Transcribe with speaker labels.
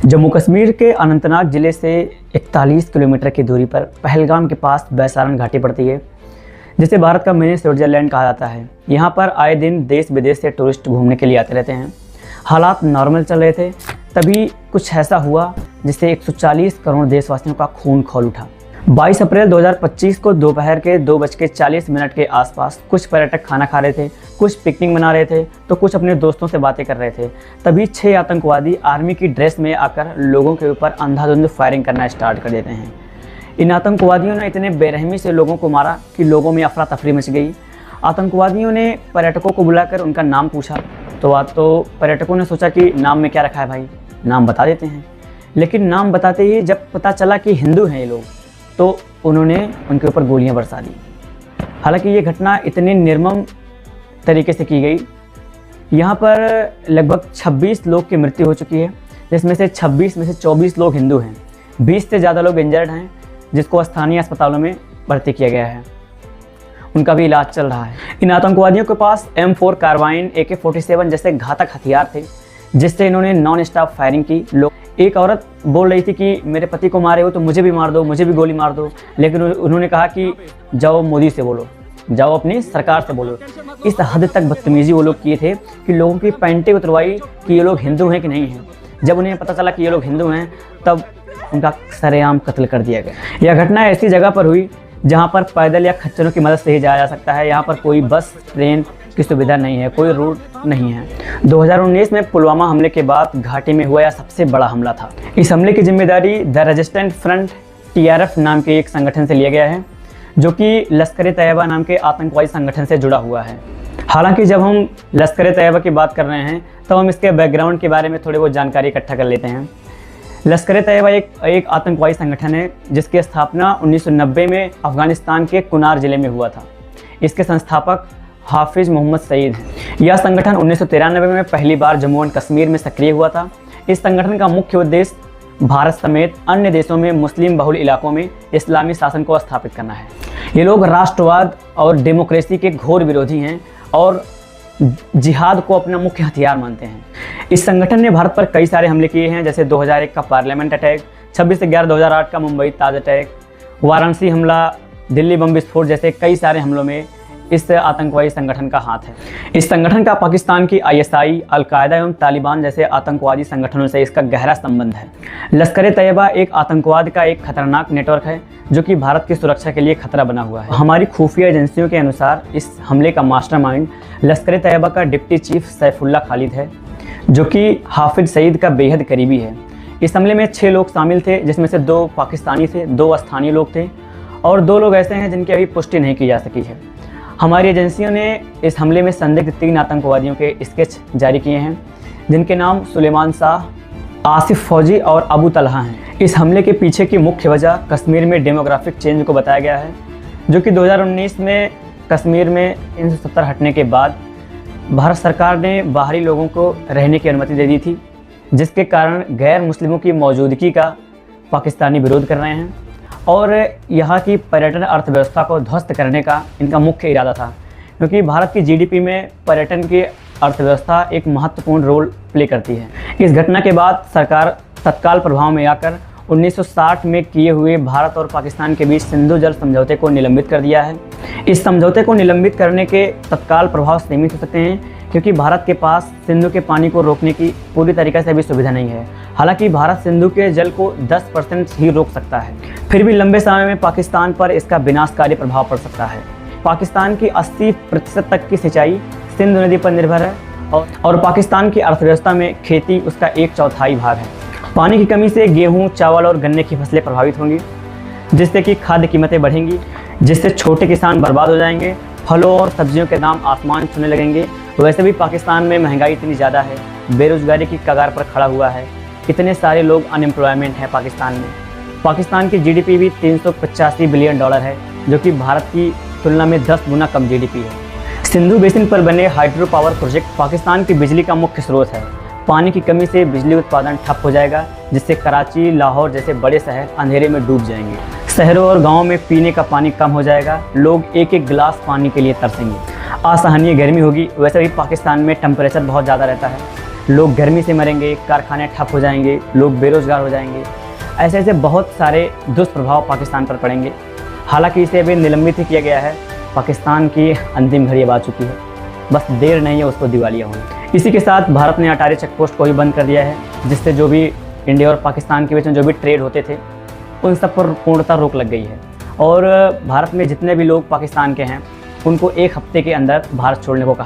Speaker 1: जम्मू कश्मीर के अनंतनाग ज़िले से 41 किलोमीटर की दूरी पर पहलगाम के पास बैसारन घाटी पड़ती है, जिसे भारत का मिनी स्विट्जरलैंड कहा जाता है। यहाँ पर आए दिन देश विदेश से टूरिस्ट घूमने के लिए आते रहते हैं। हालात नॉर्मल चल रहे थे, तभी कुछ ऐसा हुआ जिससे 140 करोड़ देशवासियों का खून खौल उठा। 22 अप्रैल 2025 को दोपहर के 2:40 के आसपास कुछ पर्यटक खाना खा रहे थे, कुछ पिकनिक मना रहे थे तो कुछ अपने दोस्तों से बातें कर रहे थे। तभी 6 आतंकवादी आर्मी की ड्रेस में आकर लोगों के ऊपर अंधाधुंध फायरिंग करना स्टार्ट कर देते हैं। इन आतंकवादियों ने इतने बेरहमी से लोगों को मारा कि लोगों में अफरा तफरी मच गई। आतंकवादियों ने पर्यटकों को बुलाकर उनका नाम पूछा तो पर्यटकों ने सोचा कि नाम में क्या रखा है भाई, नाम बता देते हैं। लेकिन नाम बताते ही जब पता चला कि हिंदू हैं ये लोग, तो उन्होंने उनके ऊपर गोलियां बरसा दी। हालांकि ये घटना इतनी निर्मम तरीके से की गई। यहाँ पर लगभग 26 लोग की मृत्यु हो चुकी है, जिसमें से 26 में से 24 लोग हिंदू हैं। 20 से ज़्यादा लोग इंजर्ड हैं, जिसको स्थानीय अस्पतालों में भर्ती किया गया है। उनका भी इलाज चल रहा है। इन आतंकवादियों के पास M4 कार्बाइन, AK-47 जैसे घातक हथियार थे, जिससे इन्होंने नॉन स्टॉप फायरिंग की। एक औरत बोल रही थी कि मेरे पति को मारे हो तो मुझे भी मार दो, मुझे भी गोली मार दो। लेकिन उन्होंने कहा कि जाओ मोदी से बोलो, जाओ अपनी सरकार से बोलो। इस हद तक बदतमीजी वो लोग किए थे कि लोगों की पैंटें उतरवाई कि ये लोग हिंदू हैं कि नहीं हैं। जब उन्हें पता चला कि ये लोग हिंदू हैं, तब उनका सरेआम कत्ल कर दिया गया। यह घटना ऐसी जगह पर हुई जहाँ पर पैदल या खच्चरों की मदद से ही जाया जा सकता है। यहाँ पर कोई बस, ट्रेन की सुविधा नहीं है, कोई रूट नहीं है। 2019 में पुलवामा हमले के बाद घाटी में हुआ यह सबसे बड़ा हमला था। इस हमले की जिम्मेदारी द रेजिस्टेंट फ्रंट TRF नाम के एक संगठन से लिया गया है, जो कि लश्कर-ए-तैयबा नाम के आतंकवादी संगठन से जुड़ा हुआ है। हालांकि जब हम लश्कर-ए-तैयबा की बात कर रहे हैं तो हम इसके बैकग्राउंड के बारे में थोड़ी बहुत जानकारी इकट्ठा कर लेते हैं। लश्कर-ए-तैयबा एक आतंकवादी संगठन है, जिसकी स्थापना 1990 में अफगानिस्तान के कुनार ज़िले में हुआ था। इसके संस्थापक हाफिज मोहम्मद सईद हैं। यह संगठन 1993 में पहली बार जम्मू एंड कश्मीर में सक्रिय हुआ था। इस संगठन का मुख्य उद्देश्य भारत समेत अन्य देशों में मुस्लिम बहुल इलाकों में इस्लामी शासन को स्थापित करना है। ये लोग राष्ट्रवाद और डेमोक्रेसी के घोर विरोधी हैं और जिहाद को अपना मुख्य हथियार मानते हैं। इस संगठन ने भारत पर कई सारे हमले किए हैं, जैसे 2001 का पार्लियामेंट अटैक, 26/11/2008 का मुंबई ताज अटैक, वाराणसी हमला, दिल्ली बम विस्फोट जैसे कई सारे हमलों में इस आतंकवादी संगठन का हाथ है। इस संगठन का पाकिस्तान की ISI, अल-कायदा एवं तालिबान जैसे आतंकवादी संगठनों से इसका गहरा संबंध है। लश्कर-ए-तैयबा एक आतंकवाद का एक खतरनाक नेटवर्क है, जो कि भारत की सुरक्षा के लिए खतरा बना हुआ है। हमारी खुफिया एजेंसियों के अनुसार इस हमले का मास्टरमाइंड लश्कर-ए-तैयबा का डिप्टी चीफ सैफुल्ला खालिद है, जो कि हाफिज सईद का बेहद करीबी है। इस हमले में 6 लोग शामिल थे, जिसमें से 2 पाकिस्तानी थे, 2 स्थानीय लोग थे और 2 लोग ऐसे हैं जिनकी अभी पुष्टि नहीं की जा सकी है। हमारी एजेंसियों ने इस हमले में संदिग्ध 3 आतंकवादियों के स्केच जारी किए हैं, जिनके नाम सुलेमान शाह, आसिफ फौजी और अबू तलहा हैं। इस हमले के पीछे की मुख्य वजह कश्मीर में डेमोग्राफिक चेंज को बताया गया है, जो कि 2019 में कश्मीर में 370 हटने के बाद भारत सरकार ने बाहरी लोगों को रहने की अनुमति दे दी थी, जिसके कारण गैर मुस्लिमों की मौजूदगी का पाकिस्तानी विरोध कर रहे हैं और यहाँ की पर्यटन अर्थव्यवस्था को ध्वस्त करने का इनका मुख्य इरादा था, क्योंकि भारत की GDP में पर्यटन की अर्थव्यवस्था एक महत्वपूर्ण रोल प्ले करती है। इस घटना के बाद सरकार तत्काल प्रभाव में आकर 1960 में किए हुए भारत और पाकिस्तान के बीच सिंधु जल समझौते को निलंबित कर दिया है। इस समझौते को निलंबित करने के तत्काल प्रभाव सीमित हो सकते हैं, क्योंकि भारत के पास सिंधु के पानी को रोकने की पूरी तरीके से अभी सुविधा नहीं है। हालांकि भारत सिंधु के जल को 10% ही रोक सकता है, फिर भी लंबे समय में पाकिस्तान पर इसका विनाशकारी प्रभाव पड़ सकता है। पाकिस्तान की 80% तक की सिंचाई सिंधु नदी पर निर्भर है और पाकिस्तान की अर्थव्यवस्था में खेती उसका 1/4 भाग है। पानी की कमी से गेहूँ, चावल और गन्ने की फसलें प्रभावित होंगी, जिससे कि खाद्य कीमतें बढ़ेंगी, जिससे छोटे किसान बर्बाद हो जाएंगे। फलों और सब्जियों के दाम आसमान छूने लगेंगे। वैसे भी पाकिस्तान में महंगाई इतनी ज़्यादा है, बेरोजगारी की कगार पर खड़ा हुआ है, इतने सारे लोग अनएम्प्लॉयमेंट है पाकिस्तान में। पाकिस्तान की GDP भी $385 बिलियन है, जो कि भारत की तुलना में 10 गुना कम GDP है। सिंधु बेसिन पर बने हाइड्रो पावर प्रोजेक्ट पाकिस्तान की बिजली का मुख्य स्रोत है। पानी की कमी से बिजली उत्पादन ठप हो जाएगा, जिससे कराची, लाहौर जैसे बड़े शहर अंधेरे में डूब जाएंगे। शहरों और गाँवों में पीने का पानी कम हो जाएगा, लोग एक एक गिलास पानी के लिए तरसेंगे। असहनीय गर्मी होगी। वैसे भी पाकिस्तान में टेम्परेचर बहुत ज़्यादा रहता है, लोग गर्मी से मरेंगे, कारखाने ठप हो जाएंगे, लोग बेरोजगार हो जाएंगे। ऐसे ऐसे बहुत सारे दुष्प्रभाव पाकिस्तान पर पड़ेंगे। हालांकि इसे अभी निलंबित ही किया गया है। पाकिस्तान की अंतिम घड़ी अब आ चुकी है, बस देर नहीं है उसको दिवालिया होने। इसी के साथ भारत ने अटारी चेक पोस्ट को भी बंद कर दिया है, जिससे जो भी इंडिया और पाकिस्तान के बीच में जो भी ट्रेड होते थे उन सब पर पूर्णतः रोक लग गई है। और भारत में जितने भी लोग पाकिस्तान के हैं उनको 1 हफ्ते के अंदर भारत छोड़ने को कहा।